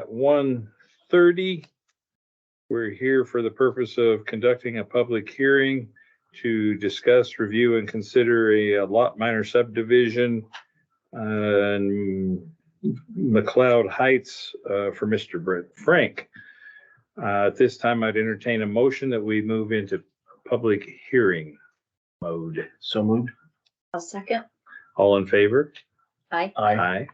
At 1:30, we're here for the purpose of conducting a public hearing to discuss, review, and consider a lot minor subdivision in McLeod Heights for Mr. Brett Frank. At this time, I'd entertain a motion that we move into public hearing mode. So moved. I'll second. All in favor? Aye. Aye.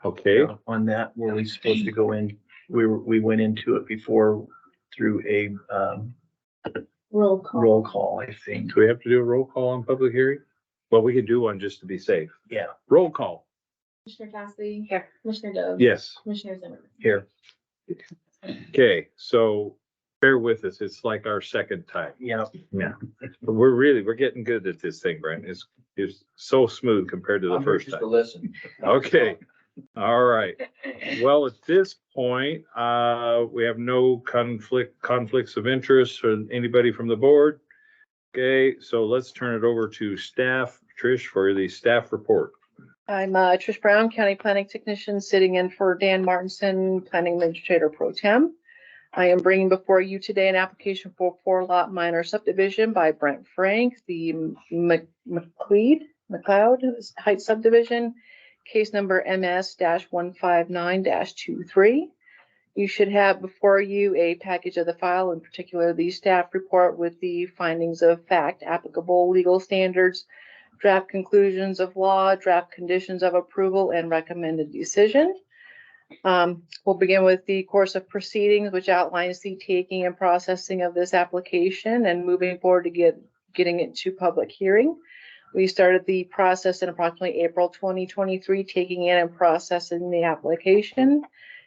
Okay. On that, were we supposed to go in? We went into it before through a Roll call. roll call, I think. Do we have to do a roll call on public hearing? Well, we could do one just to be safe. Yeah. Roll call. Commissioner Cassidy. Here. Commissioner Dove. Yes. Commissioner Zimmerman. Here. Okay, so bear with us. It's like our second time. Yeah. Yeah. But we're getting good at this thing, Brent. It's so smooth compared to the first time. listen. Okay. All right. Well, at this point, we have no conflicts of interest or anybody from the board. Okay, so let's turn it over to staff. Trish, for the staff report. I'm Trish Brown, County Planning Technician, sitting in for Dan Martinson, Planning Administrator Pro Tem. I am bringing before you today an application for a 4-lot minor subdivision by Brent Frank, the McLeod Heights subdivision, case number MS-159-23. You should have before you a package of the file, in particular the staff report with the findings of fact, applicable legal standards, draft conclusions of law, draft conditions of approval, and recommended decision. We'll begin with the course of proceedings, which outlines the taking and processing of this application and moving forward to getting it to public hearing. We started the process in approximately April 2023, taking in and processing the application.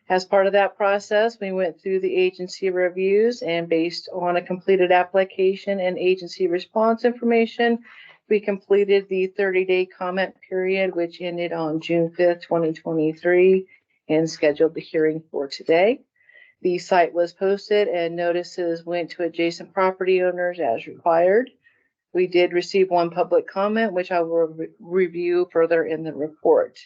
As part of that process, we went through the agency reviews, and based on a completed application and agency response information, we completed the 30-day comment period, which ended on June 5th, 2023, and scheduled the hearing for today. The site was posted and notices went to adjacent property owners as required. We did receive one public comment, which I will review further in the report.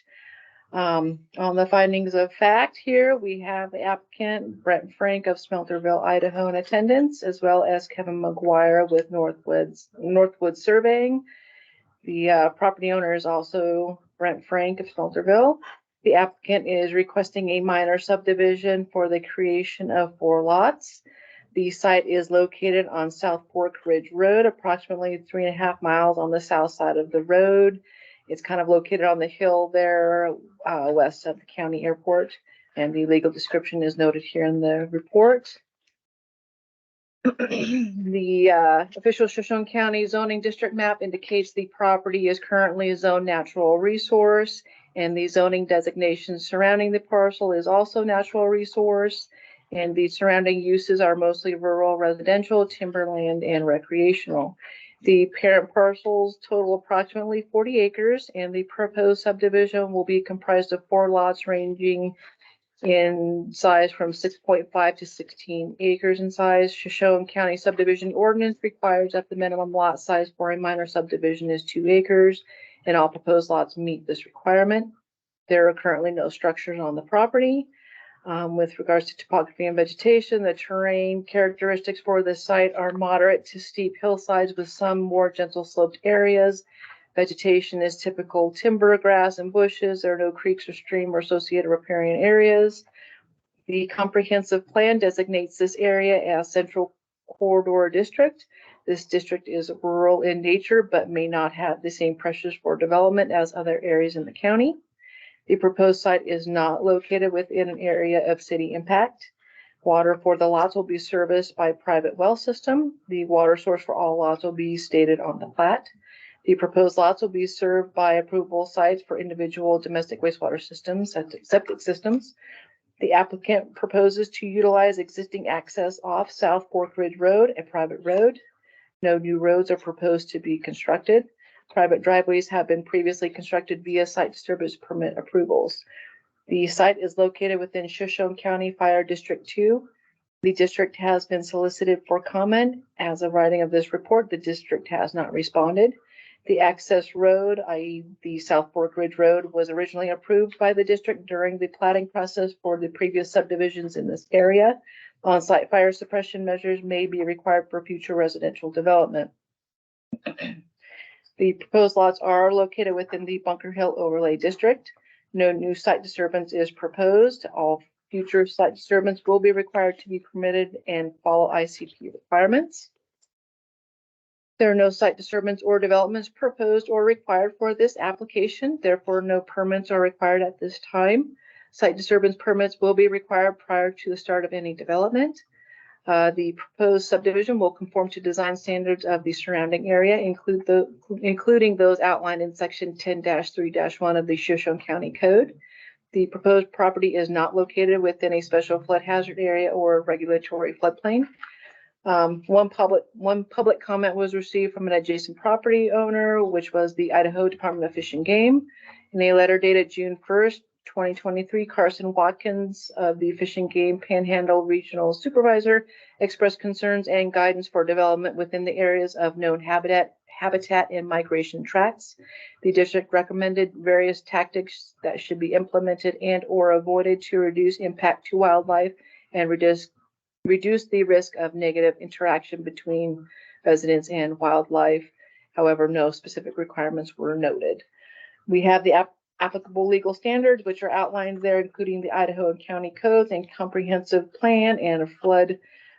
On the findings of fact here, we have the applicant Brent Frank of Smelterville, Idaho in attendance, as well as Kevin McGuire with Northwood Surveying. The property owner is also Brent Frank of Smelterville. The applicant is requesting a minor subdivision for the creation of 4 lots. The site is located on South Fork Ridge Road, approximately 3.5 miles on the south side of the road. It's kind of located on the hill there, west of the county airport, and the legal description is noted here in the report. The official Shoshone County zoning district map indicates the property is currently a zone natural resource, and the zoning designations surrounding the parcel is also natural resource, and the surrounding uses are mostly rural, residential, timberland, and recreational. The parent parcels total approximately 40 acres, and the proposed subdivision will be comprised of 4 lots ranging in size from 6.5 to 16 acres in size. Shoshone County subdivision ordinance requires that the minimum lot size for a minor subdivision is 2 acres, and all proposed lots meet this requirement. There are currently no structures on the property. With regards to topography and vegetation, the terrain characteristics for this site are moderate to steep hillsides with some more gentle sloped areas. Vegetation is typical timber, grass, and bushes. There are no creeks or stream or associated riparian areas. The comprehensive plan designates this area as Central Corridor District. This district is rural in nature, but may not have the same pressures for development as other areas in the county. The proposed site is not located within an area of city impact. Water for the lots will be serviced by private well system. The water source for all lots will be stated on the plat. The proposed lots will be served by approvable sites for individual domestic wastewater systems, septic systems. The applicant proposes to utilize existing access off South Fork Ridge Road, a private road. No new roads are proposed to be constructed. Private driveways have been previously constructed via site disturbance permit approvals. The site is located within Shoshone County Fire District 2. The district has been solicited for comment. As of writing of this report, the district has not responded. The access road, i.e. the South Fork Ridge Road, was originally approved by the district during the plating process for the previous subdivisions in this area. On-site fire suppression measures may be required for future residential development. The proposed lots are located within the Bunker Hill Overlay District. No new site disturbance is proposed. All future site disturbance will be required to be permitted and follow ICP requirements. There are no site disturbance or developments proposed or required for this application. Therefore, no permits are required at this time. Site disturbance permits will be required prior to the start of any development. The proposed subdivision will conform to design standards of the surrounding area, including those outlined in section 10-3-1 of the Shoshone County Code. The proposed property is not located within a special flood hazard area or regulatory floodplain. One public comment was received from an adjacent property owner, which was the Idaho Department of Fish and Game. In a letter dated June 1st, 2023, Carson Watkins of the Fish and Game Panhandle Regional Supervisor expressed concerns and guidance for development within the areas of known habitat and migration tracts. The district recommended various tactics that should be implemented and or avoided to reduce impact to wildlife and reduce the risk of negative interaction between residents and wildlife. However, no specific requirements were noted. We have the applicable legal standards, which are outlined there, including the Idaho and county codes and comprehensive plan and flood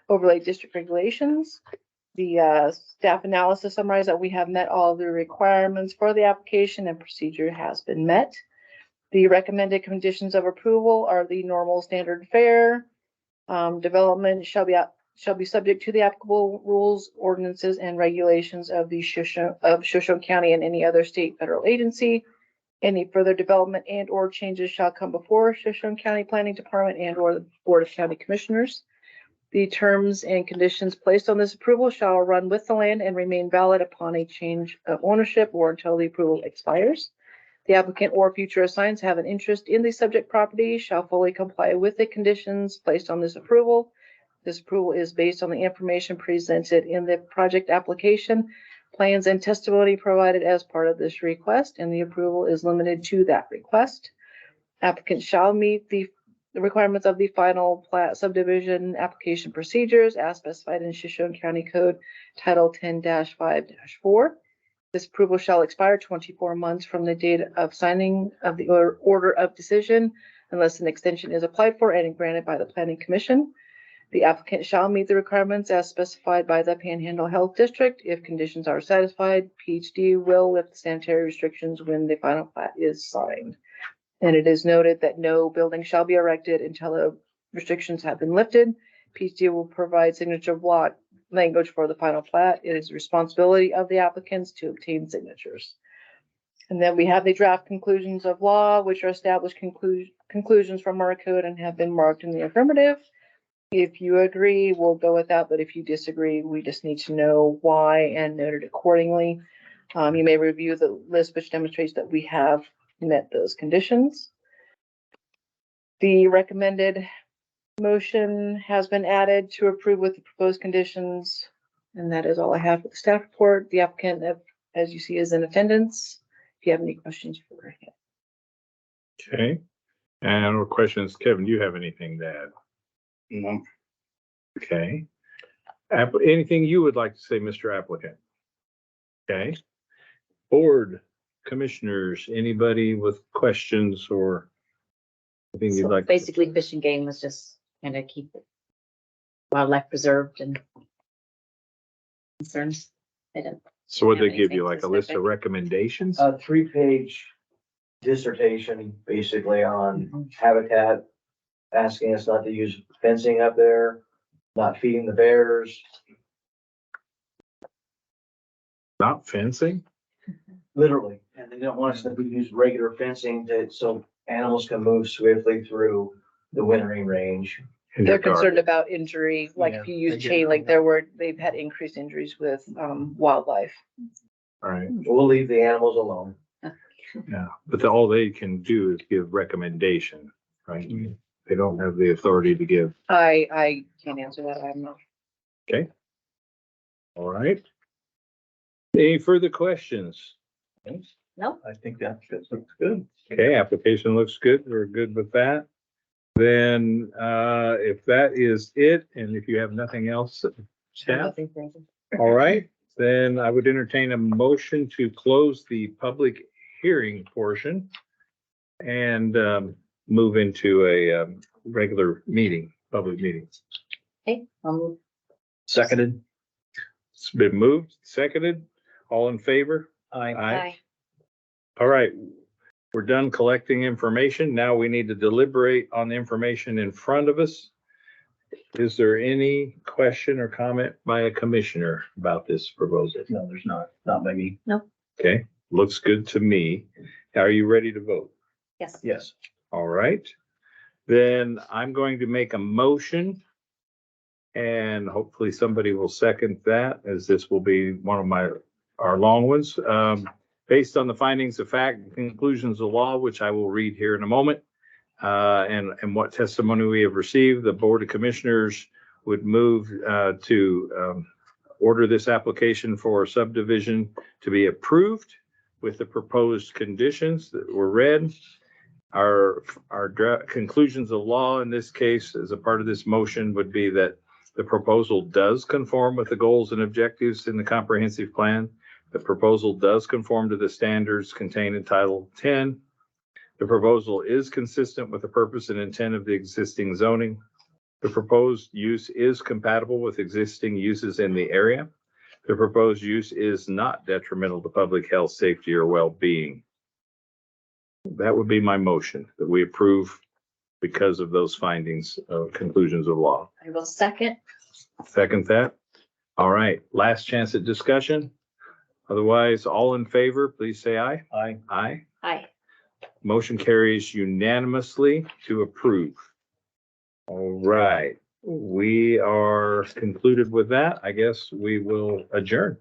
overlay district regulations. The staff analysis summarized that we have met all of the requirements for the application and procedure has been met. The recommended conditions of approval are the normal standard fare. Development shall be subject to the applicable rules, ordinances, and regulations of the Shoshone County and any other state, federal agency. Any further development and or changes shall come before Shoshone County Planning Department and or the Board of County Commissioners. The terms and conditions placed on this approval shall run with the land and remain valid upon a change of ownership or until the approval expires. The applicant or future assigns have an interest in the subject property shall fully comply with the conditions placed on this approval. This approval is based on the information presented in the project application, plans, and testimony provided as part of this request, and the approval is limited to that request. Applicant shall meet the requirements of the final plat subdivision application procedures as specified in Shoshone County Code Title 10-5-4. This approval shall expire 24 months from the date of signing of the order of decision unless an extension is applied for and granted by the Planning Commission. The applicant shall meet the requirements as specified by the Panhandle Health District. If conditions are satisfied, PhD will lift the sanitary restrictions when the final plat is signed. And it is noted that no building shall be erected until the restrictions have been lifted. PhD will provide signature block language for the final plat. It is the responsibility of the applicants to obtain signatures. And then we have the draft conclusions of law, which are established conclusions from our code and have been marked in the affirmative. If you agree, we'll go with that, but if you disagree, we just need to know why and note it accordingly. You may review the list, which demonstrates that we have met those conditions. The recommended motion has been added to approve with the proposed conditions, and that is all I have for the staff report. The applicant, as you see, is in attendance. If you have any questions for him. Okay. And no questions. Kevin, do you have anything to add? No. Okay. Anything you would like to say, Mr. Applicant? Okay. Board commissioners, anybody with questions or anything you'd So like? basically, Fish and Game was just kind of keep wildlife preserved and concerns. They didn't. So what they have give you, anything like a list of specific. recommendations? A 3-page dissertation basically on habitat, asking us not to use fencing up there, not feeding the bears, Not fencing? literally. And they don't want us to use regular fencing so animals can move swiftly through the wintering range. in They're your garden? concerned about injury, like if you use chain link, they've had increased injuries with wildlife. All right, We'll leave the animals alone. yeah, but all they can do is give recommendation, right? They don't have the authority to give. I can't answer that. I'm not. All right. Any further questions? Nope. I think that looks good. Okay, application looks good. We're good with that. Then, if that is it, and if you have nothing else, staff, all right, then I would entertain a motion to close the public hearing portion and, move into a, regular meeting, public meeting. Okay, I'll move. Seconded. It's been moved, seconded, all in favor? Aye. All right, we're done collecting information. Now we need to deliberate on the information in front of us. Is there any question or comment by a commissioner about this proposal? No, there's not. Not by me. Okay, looks good to me. Are you ready to vote? Yes. Yes. All right, then I'm going to make a motion. And hopefully somebody will second that, as this will be one of our long ones. Based on the findings of fact and conclusions of law, which I will read here in a moment, and what testimony we have received, the Board of Commissioners would move to order this application for subdivision to be approved with the proposed conditions that were read. Our conclusions of law in this case, as a part of this motion, would be that the proposal does conform with the goals and objectives in the comprehensive plan. The proposal does conform to the standards contained in Title 10. The proposal is consistent with the purpose and intent of the existing zoning. The proposed use is compatible with existing uses in the area. The proposed use is not detrimental to public health, safety, or well-being. That would be my motion, that we approve because of those findings of conclusions of law. I will second. Second that. All right, last chance at discussion. Otherwise, all in favor, please say aye. Aye. Aye. Aye. Motion carries unanimously to approve. All right, we are concluded with that. I guess we will adjourn.